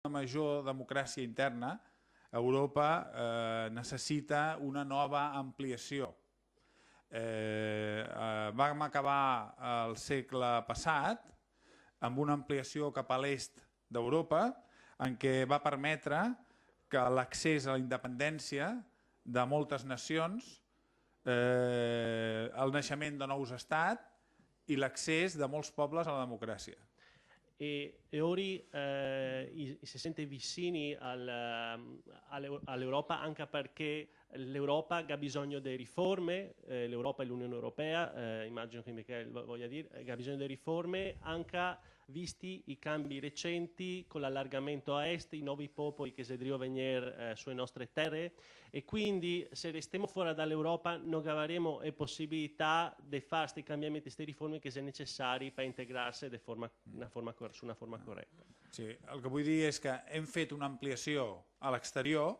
una major democràcia interna, Europa necessita una nova ampliació. Vam acabar el segle passat amb una ampliació cap a l'est d'Europa en què va permetre que l'accés a la independència de moltes nacions, el naixement de nous estats i l'accés de molts pobles a la democràcia. E ora si sente vicini all'Europa anche perché l'Europa ha bisogno di riforme, l'Europa e l'Unione Europea, immagino che Michele voglia dire, ha bisogno di riforme anche visti i cambi recenti con l'allargamento a est, i nuovi popoli che si devono venire sulle nostre terre e quindi se restiamo fuori dall'Europa non avremo la possibilità di fare questi cambiamenti, queste riforme che sono necessari per integrarsi su una forma corretta. Sí, el que vull dir és que hem fet una ampliació a l'exterior,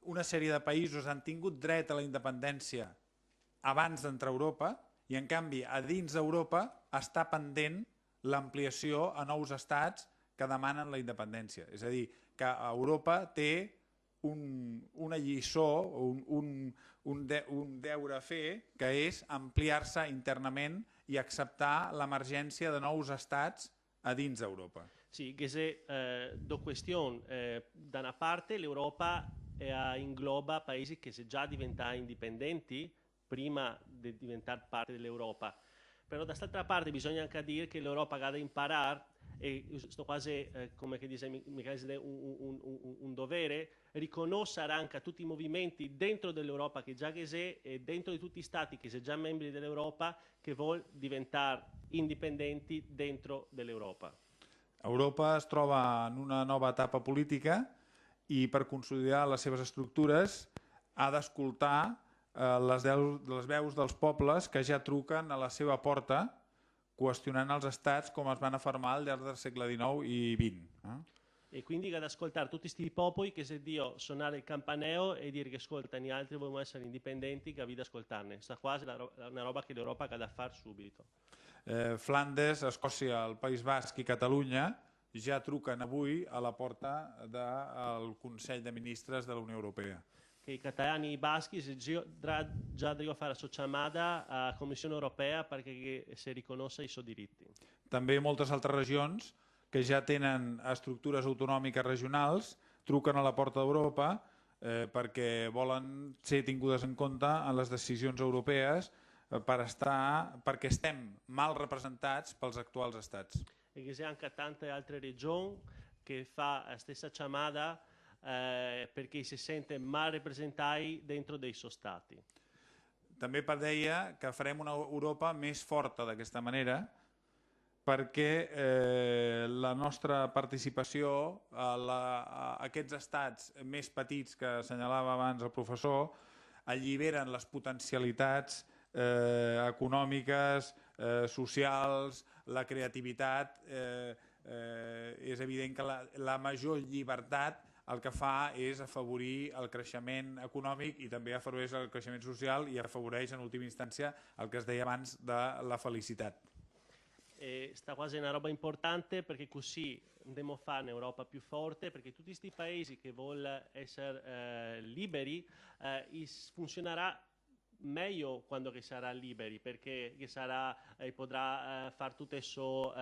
una sèrie de països han tingut dret a la independència abans d'entrar a Europa i en canvi a dins d'Europa està pendent l'ampliació a nous estats que demanen la independència. És a dir, que Europa té una lliçó, un deure a fer, que és ampliar-se internament i acceptar l'emergència de nous estats a dins d'Europa. Sì, che se do questione, da una parte l'Europa ingloba paesi che sono già diventati indipendenti prima di diventare parte dell'Europa, però dall'altra parte bisogna anche dire che l'Europa ha da imparare, e sto quasi, come che dice Michele, un dovere, riconoscere anche a tutti i movimenti dentro dell'Europa che già che c'è e dentro di tutti i stati che sono già membri dell'Europa che vuol diventare indipendenti dentro dell'Europa. Europa es troba en una nova etapa política i per consolidar les seves estructures ha d'escoltar les veus dels pobles que ja truquen a la seva porta qüestionant els estats com es van afirmar al llarg del segle XIX i XX. E quindi ad ascoltare tutti questi popoli che se Dio suonare il campaneo e dire che ascoltano gli altri vogliono essere indipendenti, che vi da ascoltarne. Sta quasi una roba che l'Europa ha da fare subito. Flandes, Escòcia, el País Basc i Catalunya ja truquen avui a la porta del Consell de Ministres de la Unió Europea. Che i catalani e i baschi già devono fare associamada alla Commissione Europea perché si riconosca i suoi diritti. També moltes altres regions que ja tenen estructures autonòmiques regionals truquen a la porta d'Europa perquè volen ser tingudes en compte en les decisions europees perquè estem mal representats pels actuals estats. E che c'è anche tante altre regioni che fa la stessa chiamata perché si sente mal rappresentati dentro dei suoi stati. També deia que farem una Europa més forta d'aquesta manera perquè la nostra participació a aquests estats més petits que assenyalava abans el professor alliberen les potencialitats econòmiques, socials, la creativitat. És evident que la major llibertat el que fa és afavorir el creixement econòmic i també afavoreix el creixement social i afavoreix en última instància el que es deia abans de la felicitat. Sta quasi una roba importante perché così andiamo a fare un'Europa più forte perché tutti questi paesi che vogliono essere liberi funzionerà meglio quando che sarà liberi perché che potrà fare tutte le sue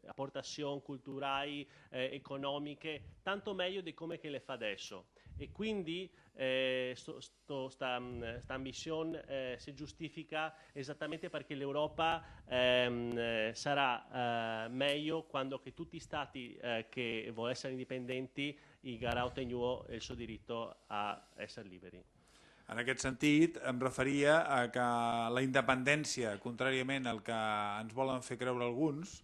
apportazioni culturali, economiche, tanto meglio di come che le fa adesso. E quindi questa ambizione si giustifica esattamente perché l'Europa sarà meglio quando che tutti gli stati che vogliono essere indipendenti ottengono il suo diritto a essere liberi. En aquest sentit, em referia a que la independència, contràriament al que ens volen fer creure alguns,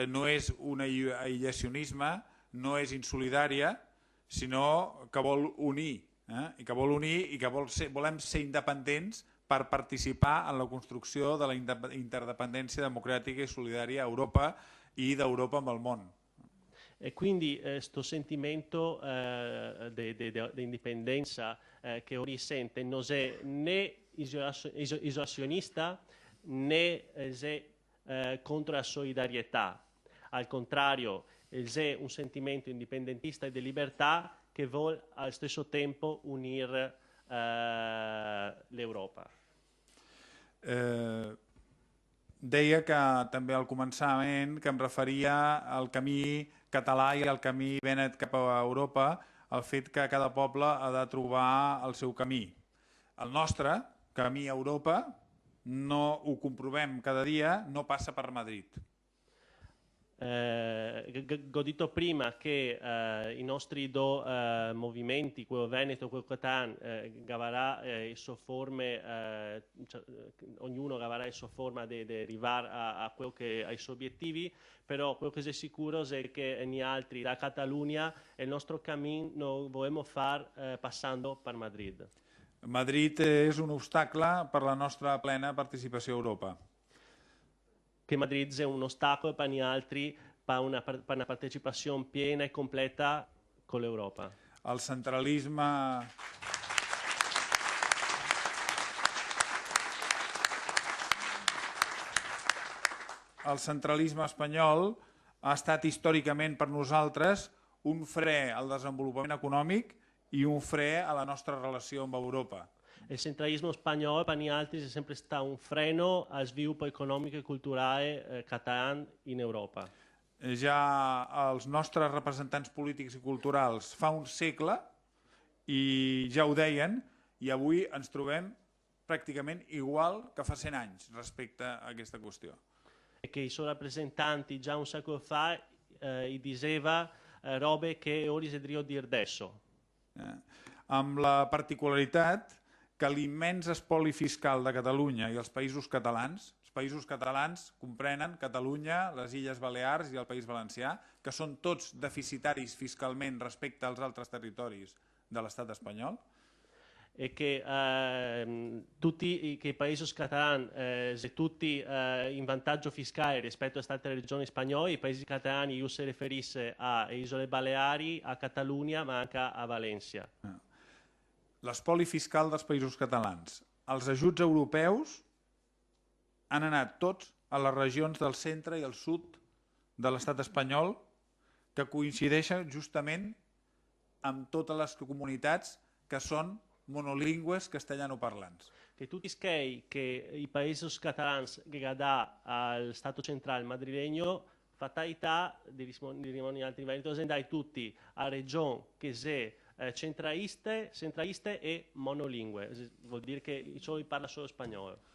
no és un aïllacionisme, no és insolidària, sinó que vol unir, i que volem ser independents per participar en la construcció de la interdependència democràtica i solidària a Europa i d'Europa amb el món. E quindi questo sentimento di indipendenza che ora sente non è né isolazionista né contro la solidarietà, Al contrario, c'è un sentimento indipendentista e di libertà che vuole allo stesso tempo unire l'Europa. Deia que també al començament que em referia al camí català i al camí Bennett cap a Europa, el fet que cada poble ha de trobar el seu camí. El nostre camí a Europa, no ho comprovem cada dia, no passa per Madrid. Ho detto prima che i nostri due movimenti, quello Veneto e quello Catalan, ognuno avrà la sua forma di arrivare a quello che ai suoi obiettivi, però quello che è sicuro è che noi altri da Catalunya il nostro cammino lo vogliamo fare passando per Madrid. Madrid és un obstacle per la nostra plena participació a Europa. Che Madrid è un ostacolo per noi altri per una partecipazione piena e completa con l'Europa. El centralisme espanyol ha estat històricament per nosaltres un fre al desenvolupament econòmic i un fre a la nostra relació amb Europa. Il centralismo spagnolo per noi altri è sempre stato un freno al sviluppo economico e culturale catalano in Europa. Ja els nostres representants polítics i culturals fa un segle i ja ho deien, i avui ens trobem pràcticament igual que fa 100 anys respecte a aquesta qüestió. E che i suoi rappresentanti già un secolo fa diceva robe che ora si devono dire adesso. Amb la particularitat que l'immens espoli fiscal de Catalunya i els països catalans comprenen Catalunya, les Illes Balears i el País Valencià, que són tots deficitaris fiscalment respecte als altres territoris de l'estat espanyol. E che tutti i paesi catalani sono tutti in vantaggio fiscale rispetto alle altre regioni spagnole. I paesi catalani io si riferisse a Isole Baleari, a Catalunya, ma anche a València. L'espoli fiscal dels països catalans. Els ajuts europeus han anat tots a les regions del centre i el sud de l'estat espanyol, que coincideixen justament amb totes les comunitats que són monolingües castellanoparlants. Che tutti i che i paesi catalani che dà al Stato centrale madrilegno fatalità di rimanere altri livelli, andai tutti a regioni che se centraliste e monolingue, vuol dire che solo parla solo spagnolo.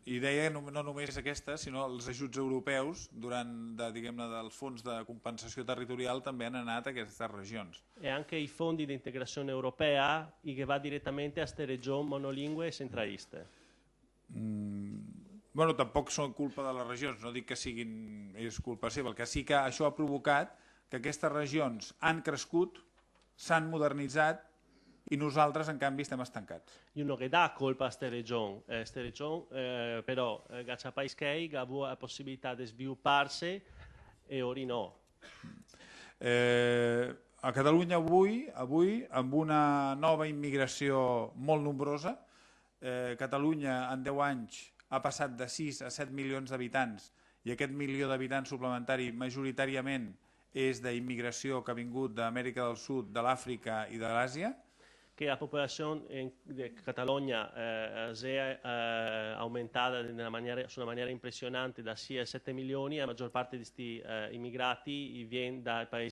I deia no només aquesta, sinó els ajuts europeus dels fons de compensació territorial també han anat a aquestes regions. E anche i fondi di integrazione europea che va direttamente a queste regioni monolingue e centraliste. Bueno, tampoc són culpa de les regions, no dic que és culpa seva, el que sí que això ha provocat que aquestes regions han crescut, s'han modernitzat i nosaltres, en canvi, estem estancats. Io non che dà colpa a queste regioni, però grazie a paesi che hanno la possibilità di svilupparsi e ora no. A Catalunya avui, amb una nova immigració molt nombrosa, Catalunya en 10 anys ha passat de 6 a 7 milions d'habitants i aquest milió d'habitants suplementari majoritàriament és d'immigració que ha vingut d'Amèrica del Sud, de l'Àfrica i de l'Àsia. Che la popolazione di Catalogna si è aumentata su una maniera impressionante da 6 a 7 milioni, la maggior parte di questi immigrati viene dai paesi